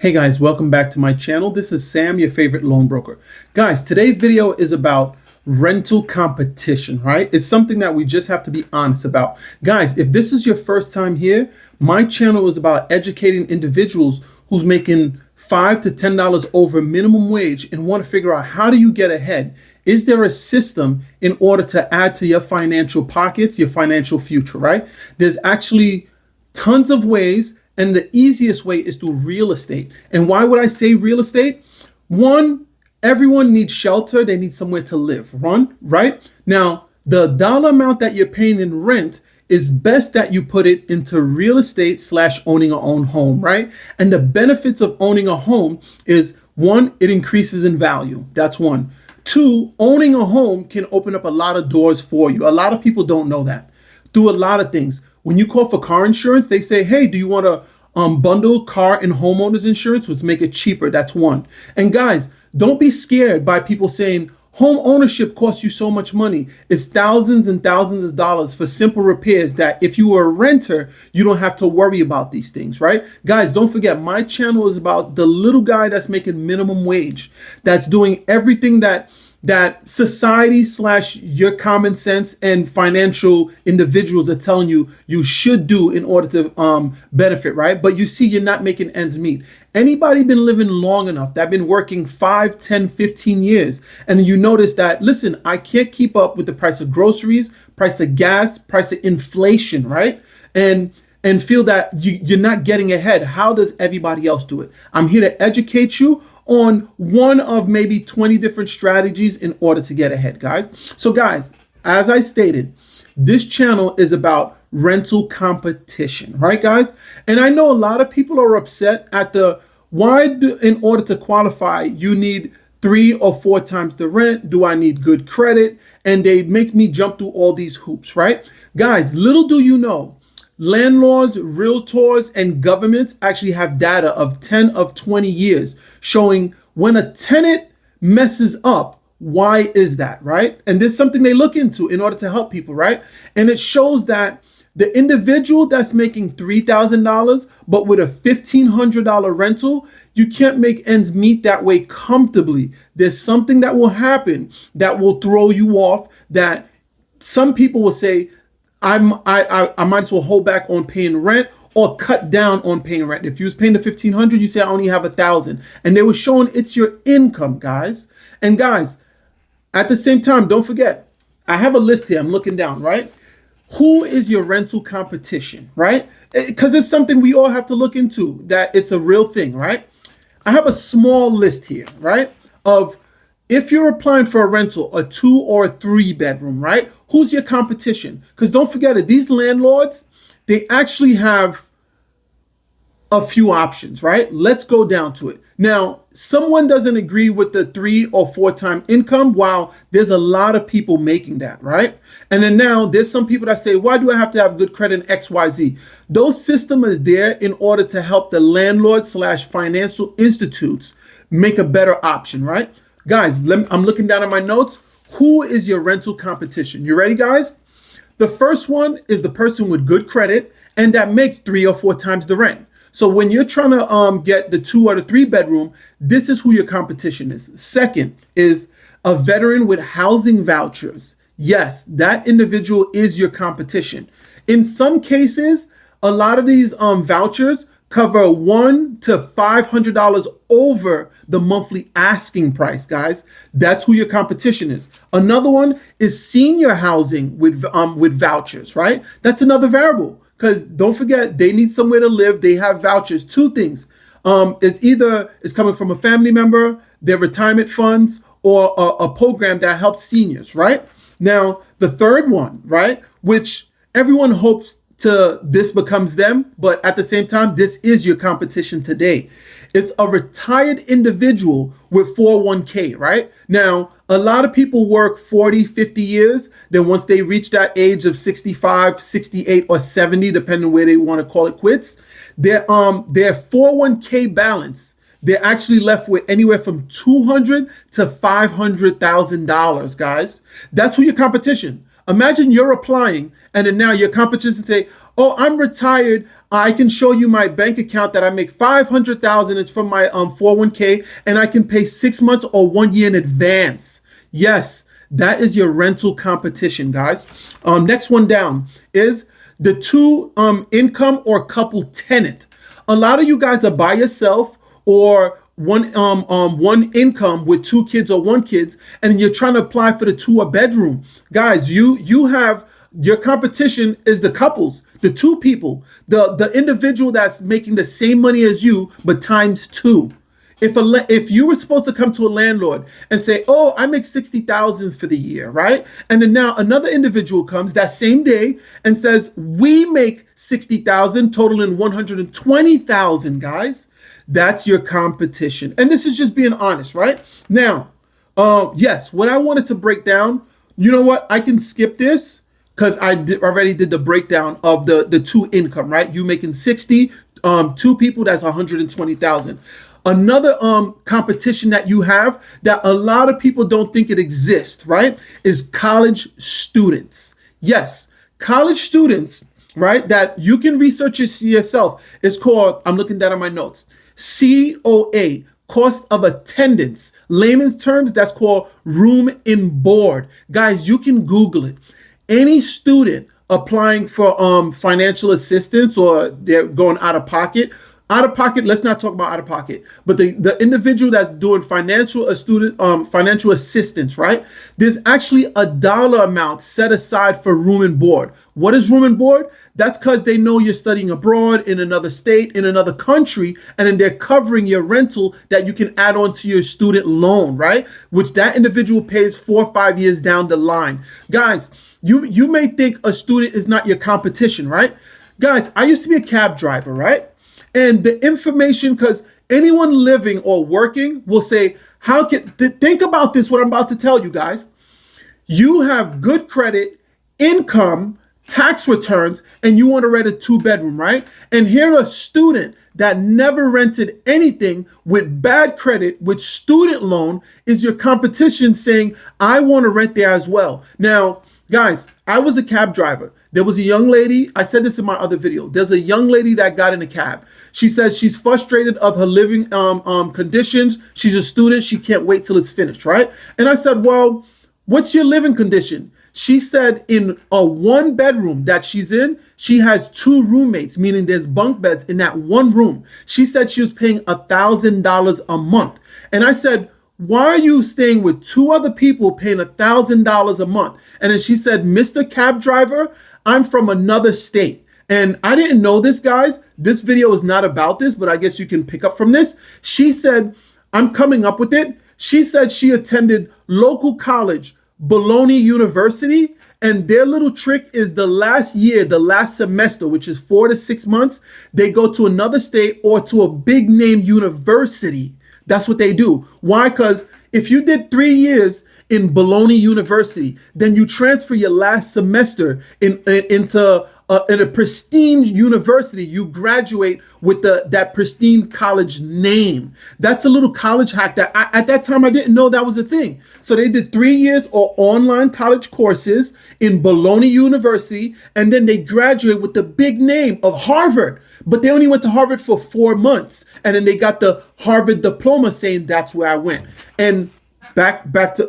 Hey guys, welcome back to my channel. This is Sam, your favorite loan broker. Guys, today's video is about rental competition, right? It's something that we just have to be honest about. Guys, if this is your first time here, my channel is about educating individuals who's making $5 to $10 over minimum wage and want to figure out how do you get ahead? Is there a system in order to add to your financial pockets, your financial future, right? There's actually tons of ways. And the easiest way is through real estate. And why would I say real estate? One, everyone needs shelter. They need somewhere to live, right? Now, the dollar amount that you're paying in rent is best that you put it into real estate / owning a own home, right? And the benefits of owning a home is one, it increases in value. That's one. Two, owning a home can open up a lot of doors for you. A lot of people don't know that through a lot of things. When you call for car insurance, they say, hey, do you want to bundle car and homeowners insurance, which make it cheaper? That's one. And guys, don't be scared by people saying home ownership costs you so much money. It's thousands and thousands of dollars for simple repairs that if you were a renter, you don't have to worry about these things, right? Guys, don't forget, my channel is about the little guy that's making minimum wage, that's doing everything that society / your common sense and financial individuals are telling you you should do in order to benefit, right? But you see, you're not making ends meet. Anybody been living long enough that been working 5, 10, 15 years, and you notice that, listen, I can't keep up with the price of groceries, price of gas, price of inflation, right? And feel that you're not getting ahead. How does everybody else do it? I'm here to educate you on one of maybe 20 different strategies in order to get ahead, guys. So guys, as I stated, this channel is about rental competition, right, guys? And I know a lot of people are upset at in order to qualify, you need 3 or 4 times the rent. Do I need good credit? And they make me jump through all these hoops, right? Guys, little do you know, landlords, realtors, and governments actually have data of 10 of 20 years showing when a tenant messes up, why is that, right? And there's something they look into in order to help people, right? And it shows that the individual that's making $3,000 but with a $1,500 rental, you can't make ends meet that way comfortably. There's something that will happen that will throw you off, that some people will say, I might as well hold back on paying rent or cut down on paying rent. If you was paying the $1,500, you say I only have $1,000, and they were showing it's your income, guys. And guys, at the same time, don't forget, I have a list here. I'm looking down, right? Who is your rental competition, right? Because it's something we all have to look into, that it's a real thing, right? I have a small list here, right? Of if you're applying for a rental, a 2 or a 3 bedroom, right? Who's your competition? Because don't forget it, these landlords, they actually have a few options, right? Let's go down to it. Now, someone doesn't agree with the 3 or 4 time income. Wow, there's a lot of people making that, right? And then now there's some people that say, why do I have to have good credit in XYZ? Those systems are there in order to help the landlord / financial institutes make a better option, right? Guys, I'm looking down at my notes. Who is your rental competition? You ready, guys? The first one is the person with good credit and that makes 3 or 4 times the rent. So when you're trying to get the 2 or the 3 bedroom, this is who your competition is. Second is a veteran with housing vouchers. Yes, that individual is your competition. In some cases, a lot of these vouchers cover $100 to $500 over the monthly asking price, guys. That's who your competition is. Another one is senior housing with vouchers, right? That's another variable, because don't forget, they need somewhere to live. They have vouchers. 2 things. It's coming from a family member, their retirement funds, or a program that helps seniors, right? Now, the third one, right, which everyone hopes this becomes them, but at the same time, this is your competition today. It's a retired individual with 401k, right? Now, a lot of people work 40, 50 years. Then once they reach that age of 65, 68, or 70, depending on where they want to call it quits, their 401k balance, they're actually left with anywhere from $200,000 to $500,000, guys. That's who your competition. Imagine you're applying and then now your competition say, Oh, I'm retired. I can show you my bank account that I make 500,000. It's from my 401k, and I can pay 6 months or 1 year in advance. Yes, that is your rental competition, guys. Next one down is the two income or couple tenant. A lot of you guys are by yourself or one income with two kids or one kids, and you're trying to apply for the two or bedroom. Guys, you have your competition is the couples, the two people, the individual that's making the same money as you but times two. If you were supposed to come to a landlord and say, "Oh, I make 60,000 for the year," right? And then now another individual comes that same day and says, "We make 60,000, totaling 120,000." Guys, that's your competition. And this is just being honest, right? Now, yes, what I wanted to break down, you know what? I can skip this because already did the breakdown of the two income, right? You making 60, two people, that's 120,000. Another competition that you have that a lot of people don't think it exists, right, is college students. Yes, college students, right, that you can research it yourself. It's called, I'm looking down at my notes, COA, cost of attendance. Layman's terms, that's called room and board. Guys, you can Google it. Any student applying for financial assistance or they're going out of pocket, let's not talk about out of pocket, but the individual that's doing financial assistance, right? There's actually a dollar amount set aside for room and board. What is room and board? That's because they know you're studying abroad in another state, in another country, and then they're covering your rental that you can add on to your student loan, right? Which that individual pays 4 or 5 years down the line. Guys, you may think a student is not your competition, right? Guys, I used to be a cab driver, right? And the information, because anyone living or working will say, think about this, what I'm about to tell you guys. You have good credit, income, tax returns, and you want to rent a 2-bedroom, right? And here a student that never rented anything with bad credit, with student loan, is your competition saying, I want to rent there as well. Now, guys, I was a cab driver. There was a young lady, I said this in my other video, there's a young lady that got in a cab. She says she's frustrated of her living conditions. She's a student, she can't wait till it's finished, right? And I said, well, what's your living condition? She said in a 1-bedroom that she's in, she has 2 roommates, meaning there's bunk beds in that one room. She said she was paying $1,000 a month. And I said, why are you staying with 2 other people paying $1,000 a month? And then she said, Mr. Cab Driver, I'm from another state. And I didn't know this, guys. This video is not about this, but I guess you can pick up from this. She said, I'm coming up with it. She said she attended local college, Bologna University, and their little trick is the last year, the last semester, which is 4 to 6 months, they go to another state or to a big name university. That's what they do. Why? Because if you did 3 years in Bologna University, then you transfer your last semester into a pristine university. You graduate with that pristine college name. That's a little college hack that at that time I didn't know that was a thing. So they did 3 years or online college courses in Bologna University, and then they graduate with the big name of Harvard. But they only went to Harvard for 4 months, and then they got the Harvard diploma saying that's where I went. And back to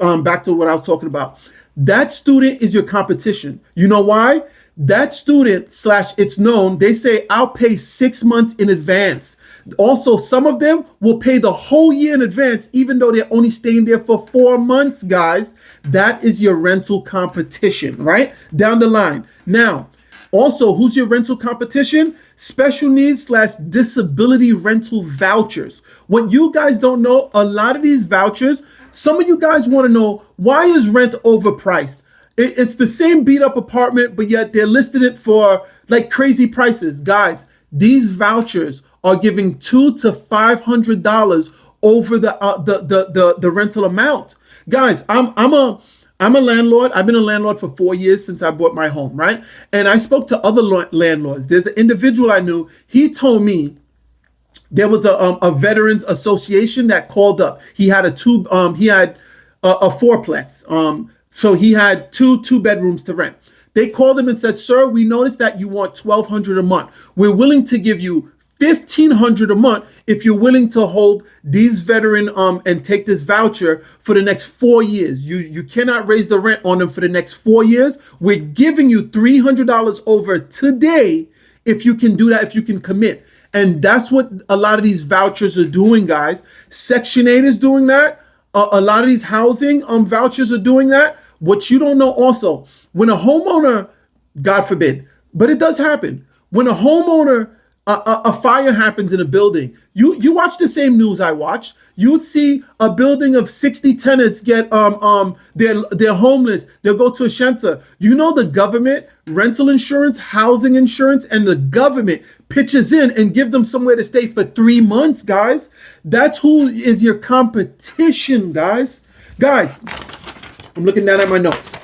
what I was talking about. That student is your competition. You know why? That student / it's known, they say, I'll pay 6 months in advance. Also, some of them will pay the whole year in advance, even though they're only staying there for 4 months, guys. That is your rental competition, right? Down the line. Now, also, who's your rental competition? Special needs / disability rental vouchers. What you guys don't know, a lot of these vouchers, some of you guys want to know, why is rent overpriced? It's the same beat up apartment, but yet they're listing it for like crazy prices. Guys, these vouchers are giving $200 to $500 over the rental amount. Guys, I'm a landlord. I've been a landlord for 4 years since I bought my home, right? And I spoke to other landlords. There's an individual I knew. He told me there was a veterans association that called up. He had a fourplex. So he had two bedrooms to rent. They called them and said, sir, we noticed that you want $1,200 a month. We're willing to give you $1,500 a month if you're willing to hold these veteran and take this voucher for the next 4 years. You cannot raise the rent on them for the next 4 years. We're giving you $300 over today if you can do that, if you can commit. And that's what a lot of these vouchers are doing, guys. Section 8 is doing that. A lot of these housing vouchers are doing that. What you don't know also, when a homeowner, God forbid, but it does happen, when a homeowner, a fire happens in a building, you watch the same news I watch. You would see a building of 60 tenants get they're homeless. They'll go to a shelter. You know, the government, rental insurance, housing insurance, and the government pitches in and give them somewhere to stay for 3 months, guys. That's who is your competition, guys. Guys, I'm looking down at my notes.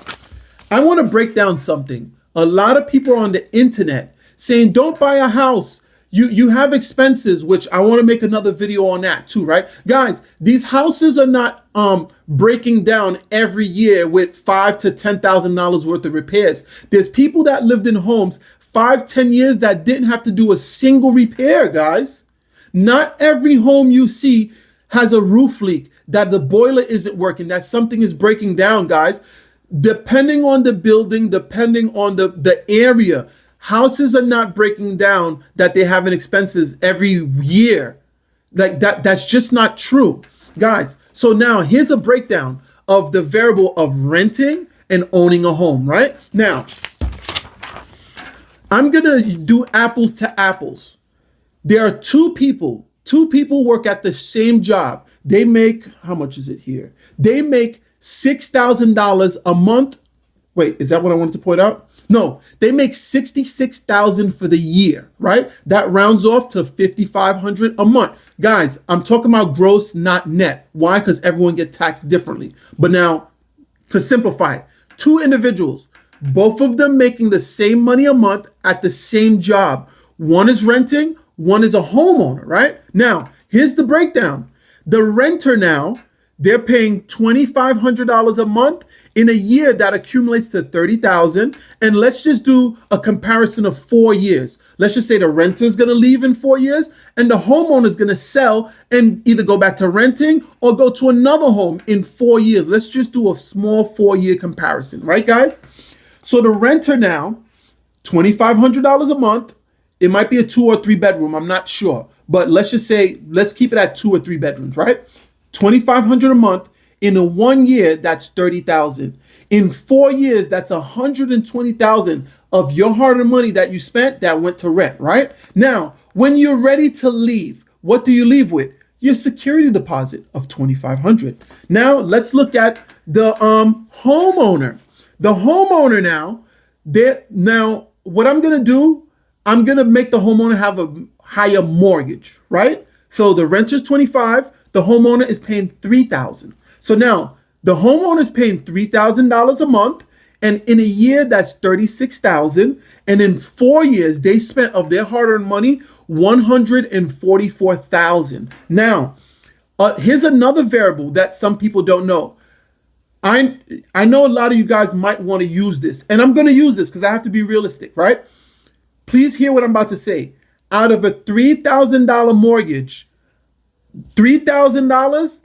I want to break down something. A lot of people are on the internet saying, don't buy a house. You have expenses, which I want to make another video on that too, right? Guys, these houses are not breaking down every year with $5,000 to $10,000 worth of repairs. There's people that lived in homes 5-10 years that didn't have to do a single repair, guys. Not every home you see has a roof leak, that the boiler isn't working, that something is breaking down, guys. Depending on the building, depending on the area, houses are not breaking down that they have expenses every year. Like that's just not true, guys. So now here's a breakdown of the variable of renting and owning a home, right? Now, I'm gonna do apples to apples. There are two people work at the same job. They make, how much is it here? They make $6,000 a month. Wait, is that what I wanted to point out? No, they make $66,000 for the year, right? That rounds off to $5,500 a month. Guys, I'm talking about gross, not net. Why? Because everyone gets taxed differently. But now, to simplify it, two individuals, both of them making the same money a month at the same job. One is renting, one is a homeowner, right? Now, here's the breakdown. The renter now, they're paying $2,500 a month. In a year, that accumulates to $30,000. And let's just do a comparison of 4 years. Let's just say the renter is going to leave in 4 years and the homeowner is going to sell and either go back to renting or go to another home in 4 years. Let's just do a small 4-year comparison, right, guys? So the renter now, $2,500 a month. It might be a 2 or 3 bedroom. I'm not sure. But let's just say, let's keep it at 2 or 3 bedrooms, right? $2,500 a month. In a 1 year, that's $30,000. In 4 years, that's $120,000 of your hard-earned money that you spent that went to rent, right? Now, when you're ready to leave, what do you leave with? Your security deposit of $2,500. Now, let's look at the homeowner. The homeowner now, what I'm gonna do, I'm gonna make the homeowner have a higher mortgage, right? So the renter's $25,000, the homeowner is paying $3,000. So now the homeowner is paying $3,000 a month, and in a year that's $36,000, and in 4 years they spent of their hard-earned money $144,000. Now, here's another variable that some people don't know. I know a lot of you guys might want to use this, and I'm going to use this because I have to be realistic, right? Please hear what I'm about to say. Out of a $3,000 mortgage, $3,000.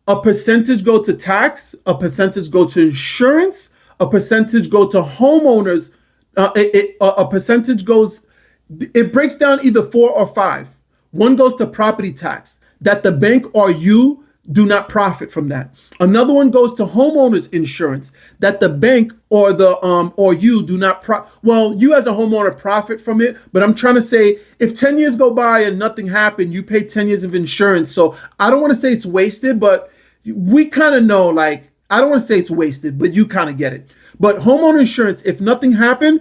A percentage go to tax, a percentage go to insurance, a percentage go to homeowners, a percentage goes, it breaks down either 4 or 5. One goes to property tax, that the bank or you do not profit from that. Another one goes to homeowners insurance, that the bank or you do not well, you as a homeowner profit from it, but I'm trying to say if 10 years go by and nothing happened, you pay 10 years of insurance. So I don't want to say it's wasted, but we kind of know, like, I don't want to say it's wasted, but you kind of get it. But homeowner insurance, if nothing happened,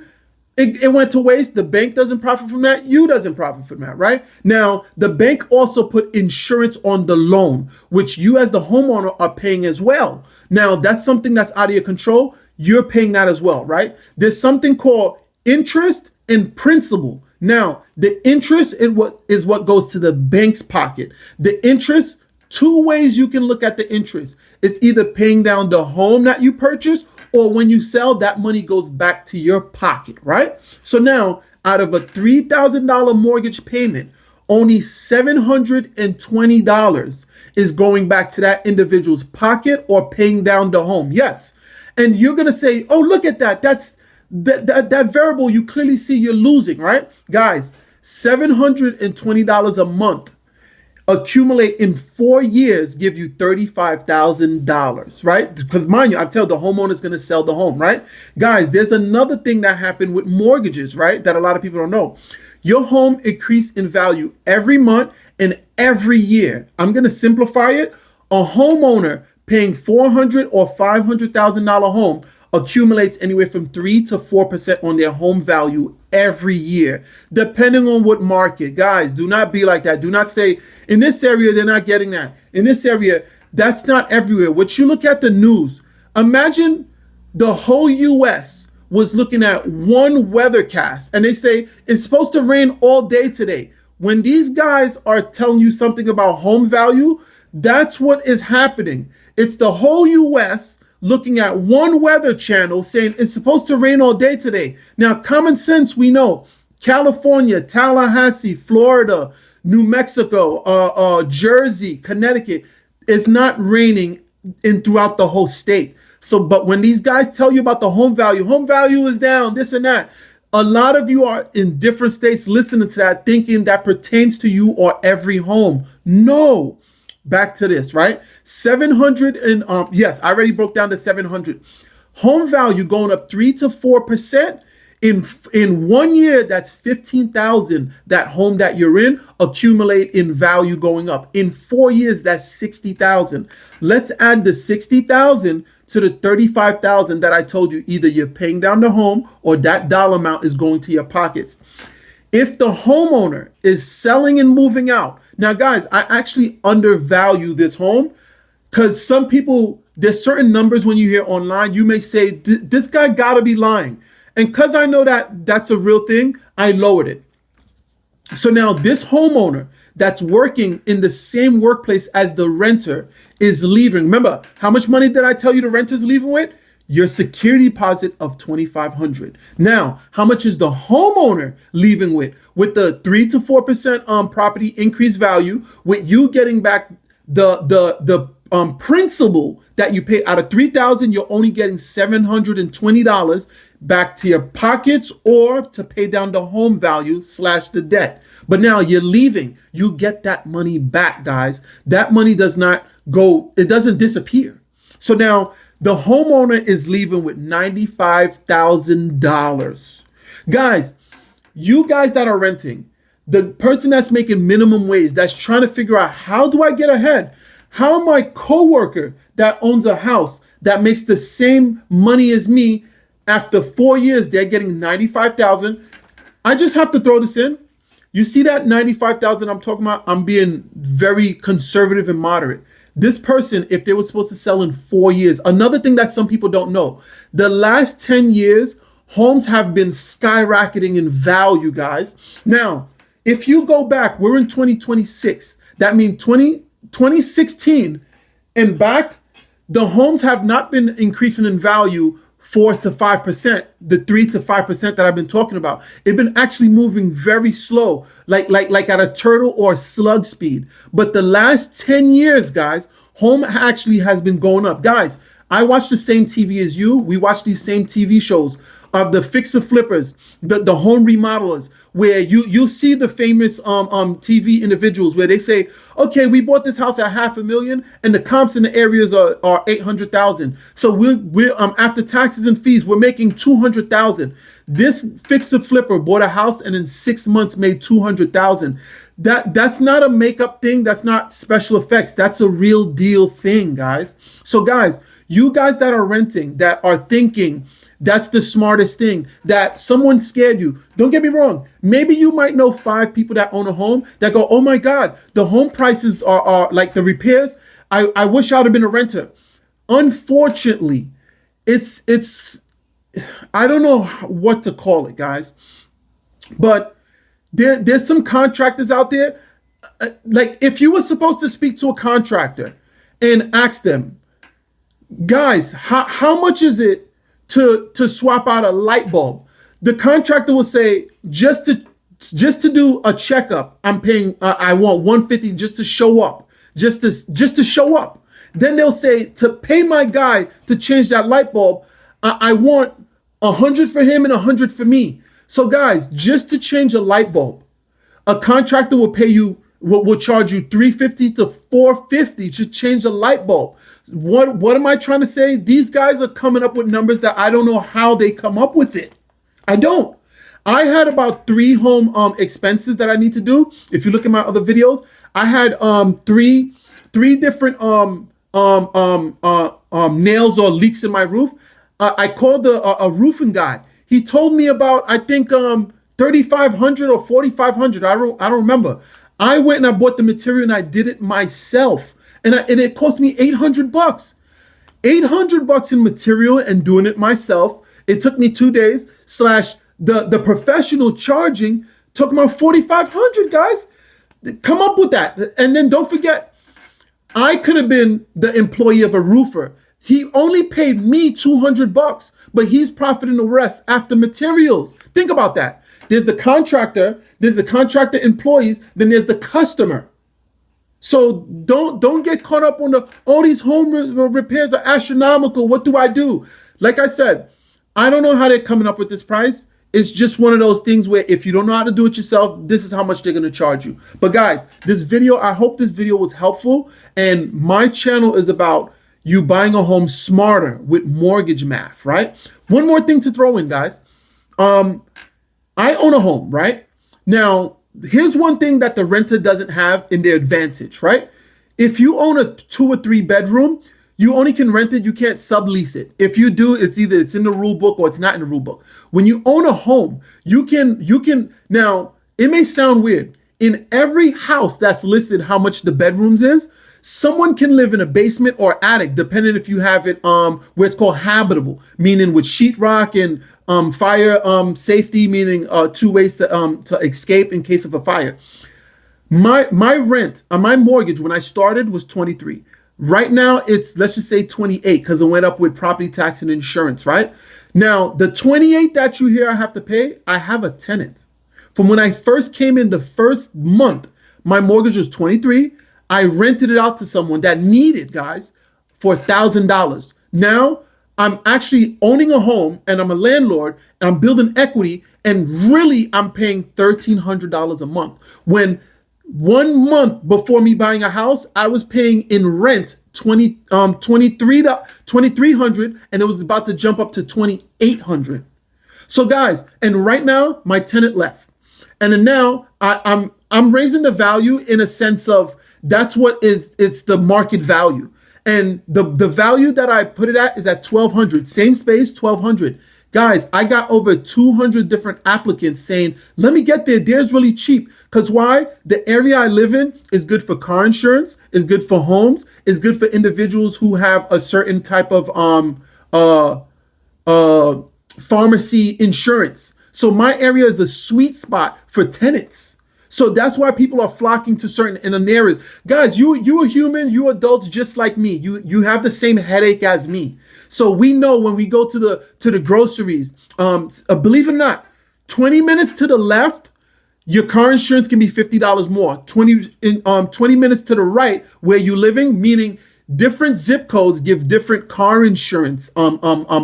it went to waste. The bank doesn't profit from that. You doesn't profit from that, right? Now, the bank also put insurance on the loan, which you as the homeowner are paying as well. Now, that's something that's out of your control. You're paying that as well, right? There's something called interest and principal. Now, the interest is what goes to the bank's pocket. The interest, 2 ways you can look at the interest. It's either paying down the home that you purchased or when you sell, that money goes back to your pocket, right? So now, out of a $3,000 mortgage payment, only $720 is going back to that individual's pocket or paying down the home. Yes. And you're going to say, oh, look at that. That variable, you clearly see you're losing, right? Guys, $720 a month accumulate in 4 years, give you $35,000, right? Because mind you, I tell the homeowner's going to sell the home, right? Guys, there's another thing that happened with mortgages, right? That a lot of people don't know. Your home increased in value every month and every year. I'm going to simplify it. A homeowner paying $400,000 or $500,000 home accumulates anywhere from 3 to 4% on their home value every year, depending on what market. Guys, do not be like that. Do not say, in this area, they're not getting that. In this area, that's not everywhere. What you look at the news, imagine the whole U.S. was looking at one weathercast, and they say, it's supposed to rain all day today. When these guys are telling you something about home value, that's what is happening. It's the whole U.S. looking at one weather channel saying it's supposed to rain all day today. Now, common sense, we know California, Tallahassee, Florida, New Mexico, Jersey, Connecticut, it's not raining throughout the whole state. So, but when these guys tell you about the home value is down, this and that. A lot of you are in different states listening to that, thinking that pertains to you or every home. No. Back to this, right? 700 and yes, I already broke down the 700. Home value going up 3 to 4% in 1 year. That's 15,000. That home that you're in accumulate in value going up. In 4 years, that's 60,000. Let's add the 60,000 to the 35,000 that I told you. Either you're paying down the home or that dollar amount is going to your pockets. If the homeowner is selling and moving out, now guys, I actually undervalue this home because some people, there's certain numbers when you hear online, you may say, this guy gotta be lying. And because I know that that's a real thing, I lowered it. So now this homeowner that's working in the same workplace as the renter is leaving. Remember, how much money did I tell you the renter's leaving with? Your security deposit of $2,500. Now, how much is the homeowner leaving with? With the 3 to 4% property increased value, with you getting back the principal that you pay out of $3,000, you're only getting $720 back to your pockets or to pay down the home value / the debt. But now you're leaving, you get that money back, guys. That money does not go, it doesn't disappear. So now the homeowner is leaving with $95,000. Guys, you guys that are renting, the person that's making minimum wage, that's trying to figure out, how do I get ahead? How my coworker that owns a house that makes the same money as me, after 4 years, they're getting $95,000. I just have to throw this in. You see that $95,000 I'm talking about? I'm being very conservative and moderate. This person, if they were supposed to sell in 4 years, another thing that some people don't know, the last 10 years, homes have been skyrocketing in value, guys. Now, if you go back, we're in 2026. That means 2016 and back, the homes have not been increasing in value 4 to 5%, the 3 to 5% that I've been talking about. It's been actually moving very slow, like at a turtle or slug speed. But the last 10 years, guys, home actually has been going up. Guys, I watch the same TV as you. We watch these same TV shows of the fixer flippers, the home remodelers, where you'll see the famous TV individuals where they say, okay, we bought this house at $500,000 and the comps in the areas are 800,000. So we're after taxes and fees, we're making 200,000. This fixer flipper bought a house and in 6 months made 200,000. That's not a makeup thing. That's not special effects. That's a real deal thing, guys. So guys, you guys that are renting, that are thinking that's the smartest thing, that someone scared you. Don't get me wrong. Maybe you might know 5 people that own a home that go, oh my God, the home prices are like the repairs. I wish I would have been a renter. Unfortunately, it's I don't know what to call it, guys. But there's some contractors out there. Like if you were supposed to speak to a contractor and ask them, guys, how much is it to swap out a light bulb. The contractor will say, just to do a checkup, I'm paying. I want 150 just to show up, just to show up. Then they'll say, to pay my guy to change that light bulb, I want 100 for him and 100 for me. So guys, just to change a light bulb, a contractor will pay you, will charge you $350 to $450 to change a light bulb. What am I trying to say? These guys are coming up with numbers that I don't know how they come up with it. I don't. I had about 3 home expenses that I need to do. If you look at my other videos, I had three different nails or leaks in my roof. I called a roofing guy. He told me about, I think, 3,500 or 4,500. I don't remember. I went and I bought the material and I did it myself, and it cost me $800. $800 in material and doing it myself. It took me 2 days. Slash the professional charging took about 4,500. Guys, come up with that. And then don't forget, I could have been the employee of a roofer. He only paid me $200, but he's profiting the rest after materials. Think about that. There's the contractor employees, then there's the customer. So don't get caught up on these home repairs are astronomical. What do I do? Like I said, I don't know how they're coming up with this price. It's just one of those things where if you don't know how to do it yourself, this is how much they're going to charge you. But guys, I hope this video was helpful. And my channel is about you buying a home smarter with mortgage math, right? One more thing to throw in, guys. I own a home, right? Now, here's one thing that the renter doesn't have in their advantage, right? If you own a 2 or 3 bedroom, you only can rent it. You can't sublease it. If you do, it's either it's in the rule book or it's not in the rule book. When you own a home, you can now, it may sound weird. In every house that's listed how much the bedrooms is, someone can live in a basement or attic, depending if you have it where it's called habitable, meaning with sheetrock and fire safety, meaning 2 ways to escape in case of a fire. My rent on my mortgage when I started was 23. Right now, it's, let's just say 28 because it went up with property tax and insurance, right? Now, the 28 that you hear I have to pay, I have a tenant. From when I first came in the first month, my mortgage was 23. I rented it out to someone that needed, guys, for $1,000. Now, I'm actually owning a home and I'm a landlord and I'm building equity, and really I'm paying $1,300 a month. When 1 month before me buying a house, I was paying in rent $2,300, and it was about to jump up to $2,800. So guys, and right now my tenant left, and then now I'm raising the value in a sense of that's what it's the market value, and the value that I put it at is at $1,200. Same space, $1,200. Guys, I got over 200 different applicants saying, let me get there. There's really cheap. Because why? The area I live in is good for car insurance, is good for homes, is good for individuals who have a certain type of pharmacy insurance. So my area is a sweet spot for tenants. So that's why people are flocking to certain areas. Guys, you are human, you adults just like me. You have the same headache as me. So we know when we go to the groceries, believe it or not, 20 minutes to the left, your car insurance can be $50 more. 20 minutes to the right where you're living, meaning different zip codes give different car insurance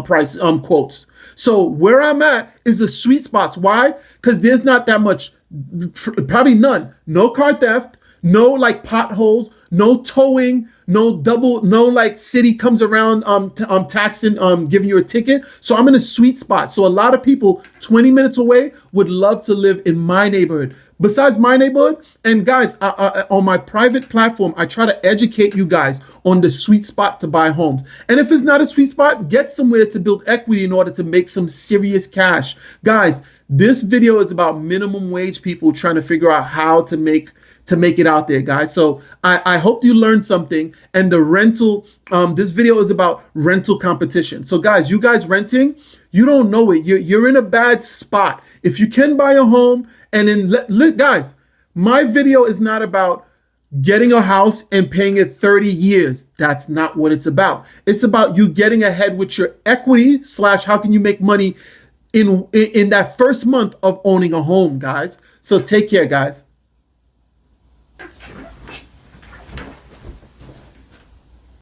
price quotes. So where I'm at is the sweet spots. Why? Because there's not that much, probably none. No car theft, no like potholes, no towing, no like city comes around taxing, giving you a ticket. So I'm in a sweet spot. So a lot of people 20 minutes away would love to live in my neighborhood. Besides my neighborhood, and guys, on my private platform, I try to educate you guys on the sweet spot to buy homes. And if it's not a sweet spot, get somewhere to build equity in order to make some serious cash. Guys, this video is about minimum wage people trying to figure out how to make it out there, guys. So I hope you learned something. And the rental, this video is about rental competition. So guys, you guys renting, you don't know it. You're in a bad spot. If you can buy a home, and then guys, my video is not about getting a house and paying it 30 years. That's not what it's about. It's about you getting ahead with your equity slash how can you make money in that first month of owning a home, guys. So take care, guys.